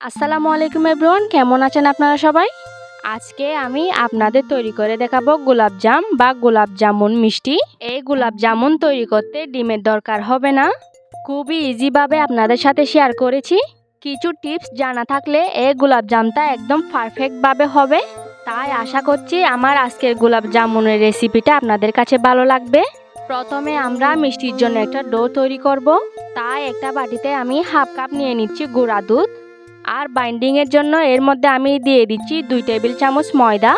আসসালামু আলাইকুম এভরিওয়ান, কেমন আছেন আপনারা সবাই? আজকে আমি আপনাদের তৈরি করে দেখাবো গোলাপজাম বা গোলাপ জামুন মিষ্টি। এই গোলাপ জামুন তৈরি করতে ডিমের দরকার হবে না, খুবই ইজিভাবে আপনাদের সাথে শেয়ার করেছি। কিছু টিপস জানা থাকলে এই গোলাপজামটা একদম পারফেক্টভাবে হবে। তাই আশা করছি আমার আজকের গোলাপ জামুনের রেসিপিটা আপনাদের কাছে ভালো লাগবে। প্রথমে আমরা মিষ্টির জন্য একটা ডো তৈরি করব। তাই একটা বাটিতে আমি হাফ কাপ নিয়ে নিচ্ছি গুঁড়া দুধ। আর বাইন্ডিংয়ের জন্য এর মধ্যে আমি দিয়ে দিচ্ছি 2 টেবিল চামচ ময়দা।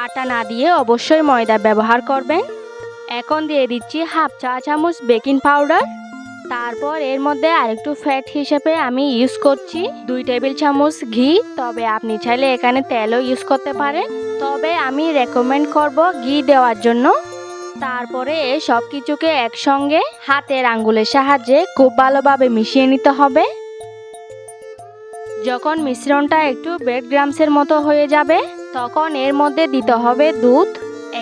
আটা না দিয়ে অবশ্যই ময়দা ব্যবহার করবেন। এখন দিয়ে দিচ্ছি হাফ চা চামচ বেকিং পাউডার। তারপর এর মধ্যে আরেকটু ফ্যাট হিসেবে আমি ইউজ করছি 2 টেবিল চামচ ঘি। তবে আপনি চাইলে এখানে তেলও ইউজ করতে পারেন, তবে আমি রেকমেন্ড করব ঘি দেওয়ার জন্য। তারপরে এই সব কিছুকে একসঙ্গে হাতের আঙ্গুলের সাহায্যে খুব ভালোভাবে মিশিয়ে নিতে হবে। যখন মিশ্রণটা একটু ব্রেড ক্রাম্বসের মতো হয়ে যাবে তখন এর মধ্যে দিতে হবে দুধ।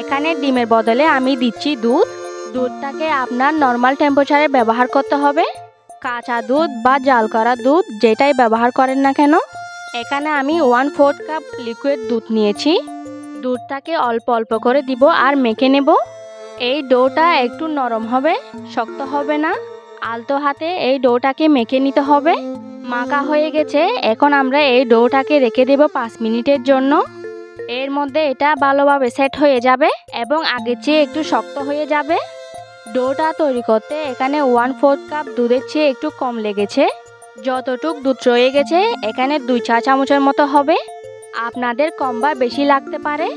এখানে ডিমের বদলে আমি দিচ্ছি দুধ। দুধটাকে আপনার নর্মাল টেম্পারেচারে ব্যবহার করতে হবে, কাঁচা দুধ বা জাল করা দুধ যেটাই ব্যবহার করেন না কেন। এখানে আমি 1/4 কাপ লিকুইড দুধ নিয়েছি। দুধটাকে অল্প অল্প করে দিব আর মেখে নেব। এই ডোটা একটু নরম হবে, শক্ত হবে না। আলতো হাতে এই ডোটাকে মেখে নিতে হবে। মাখা হয়ে গেছে, এখন আমরা এই ডোটাকে রেখে দেব 5 মিনিটের জন্য। এর মধ্যে এটা ভালোভাবে সেট হয়ে যাবে এবং আগের চেয়ে একটু শক্ত হয়ে যাবে। ডোটা তৈরি করতে এখানে 1/4 কাপ দুধের চেয়ে একটু কম লেগেছে। যতটুক দুধ রয়ে গেছে এখানে 2 চা চামচের মতো হবে, আপনাদের কম বা বেশি লাগতে পারে।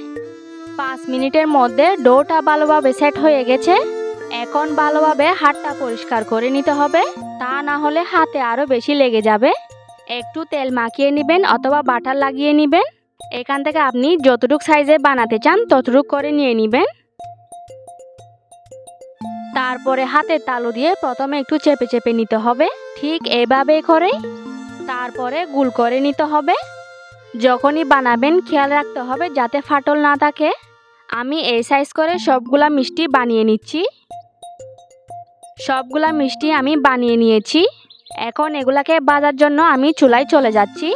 5 মিনিটের মধ্যে ডোটা ভালোভাবে সেট হয়ে গেছে। এখন ভালোভাবে হাতটা পরিষ্কার করে নিতে হবে, তা না হলে হাতে আরও বেশি লেগে যাবে। একটু তেল মাখিয়ে নেবেন অথবা বাটার লাগিয়ে নেবেন। এখান থেকে আপনি যতটুকু সাইজে বানাতে চান ততটুকু করে নিয়ে নেবেন। তারপরে হাতের তালু দিয়ে প্রথমে একটু চেপে চেপে নিতে হবে, ঠিক এভাবে করে। তারপরে গোল করে নিতে হবে। যখনই বানাবেন খেয়াল রাখতে হবে যাতে ফাটল না থাকে। আমি এই সাইজ করে সবগুলা মিষ্টি বানিয়ে নিচ্ছি। সবগুলা মিষ্টি আমি বানিয়ে নিয়েছি। এখন এগুলাকে ভাজার জন্য আমি চুলায় চলে যাচ্ছি।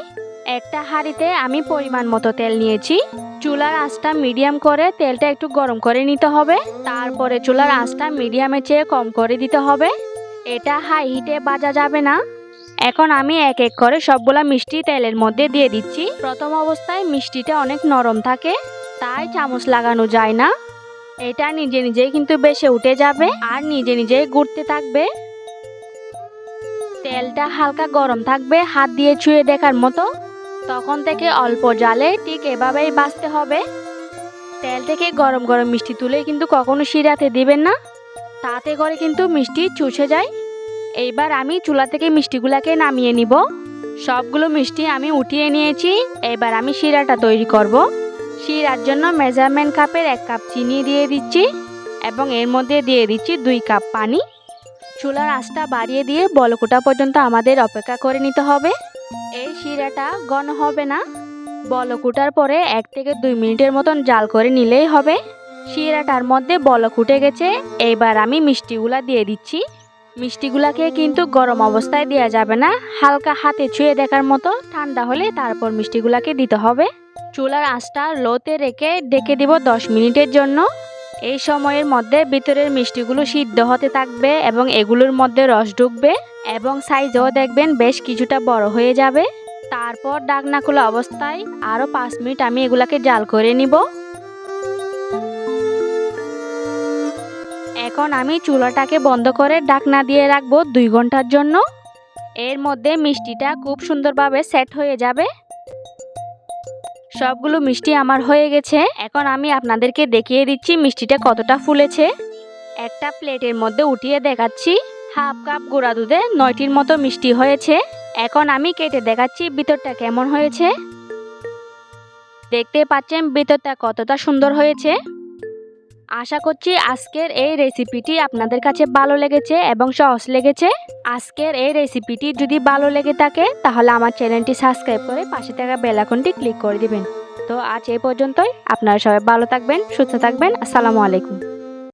একটা হাঁড়িতে আমি পরিমাণ মতো তেল নিয়েছি। চুলার আঁচটা মিডিয়াম করে তেলটা একটু গরম করে নিতে হবে। তারপরে চুলার আঁচটা মিডিয়ামের চেয়ে কম করে দিতে হবে, এটা হাই হিটে ভাজা যাবে না। এখন আমি এক এক করে সবগুলা মিষ্টি তেলের মধ্যে দিয়ে দিচ্ছি। প্রথম অবস্থায় মিষ্টিটা অনেক নরম থাকে, তাই চামচ লাগানো যায় না। এটা নিজে নিজেই কিন্তু বেশি উঠে যাবে আর নিজে নিজেই ঘুরতে থাকবে। তেলটা হালকা গরম থাকবে, হাত দিয়ে ছুঁয়ে দেখার মতো। তখন থেকে অল্প জালে ঠিক এভাবেই ভাজতে হবে। তেল থেকে গরম গরম মিষ্টি তুলে কিন্তু কখনো শিরাতে দিবেন না, তাতে করে কিন্তু মিষ্টি চুষে যায়। এইবার আমি চুলা থেকে মিষ্টিগুলোকে নামিয়ে নিব। সবগুলো মিষ্টি আমি উঠিয়ে নিয়েছি। এবার আমি শিরাটা তৈরি করব। শিরার জন্য মেজারমেন্ট কাপের 1 কাপ চিনি দিয়ে দিচ্ছি এবং এর মধ্যে দিয়ে দিচ্ছি 2 কাপ পানি। চুলার আঁচটা বাড়িয়ে দিয়ে বলক ওঠা পর্যন্ত আমাদের অপেক্ষা করে নিতে হবে। এই শিরাটা ঘন হবে না, বলক ওঠার পরে 1 থেকে 2 মিনিটের মতন জাল করে নিলেই হবে। শিরাটার মধ্যে বলক উঠে গেছে, এইবার আমি মিষ্টিগুলা দিয়ে দিচ্ছি। মিষ্টিগুলাকে কিন্তু গরম অবস্থায় দেওয়া যাবে না, হালকা হাতে ছুঁয়ে দেখার মতো। ঠান্ডা হলে তারপর মিষ্টিগুলাকে দিতে হবে। চুলার আঁচটা লোতে রেখে ডেকে দিব 10 মিনিটের জন্য। এই সময়ের মধ্যে ভিতরের মিষ্টিগুলো সিদ্ধ হতে থাকবে এবং এগুলোর মধ্যে রস ঢুকবে এবং সাইজও দেখবেন বেশ কিছুটা বড় হয়ে যাবে। তারপর ঢাকনা খোলা অবস্থায় আরও 5 মিনিট আমি এগুলাকে জাল করে নিব। এখন আমি চুলাটাকে বন্ধ করে ঢাকনা দিয়ে রাখবো 2 ঘন্টার জন্য। এর মধ্যে মিষ্টিটা খুব সুন্দরভাবে সেট হয়ে যাবে। সবগুলো মিষ্টি আমার হয়ে গেছে। এখন আমি আপনাদেরকে দেখিয়ে দিচ্ছি মিষ্টিটা কতটা ফুলেছে। একটা প্লেটের মধ্যে উঠিয়ে দেখাচ্ছি। হাফ কাপ গুঁড়া দুধে 9টির মতো মিষ্টি হয়েছে। এখন আমি কেটে দেখাচ্ছি ভিতরটা কেমন হয়েছে। দেখতে পাচ্ছেন ভিতরটা কতটা সুন্দর হয়েছে। আশা করছি আজকের এই রেসিপিটি আপনাদের কাছে ভালো লেগেছে এবং সহজ লেগেছে। আজকের এই রেসিপিটি যদি ভালো লেগে থাকে তাহলে আমার চ্যানেলটি সাবস্ক্রাইব করে পাশে থাকা বেল আইকনটি ক্লিক করে দিবেন। তো আজ এই পর্যন্তই। আপনারা সবাই ভালো থাকবেন, সুস্থ থাকবেন। আসসালামু আলাইকুম।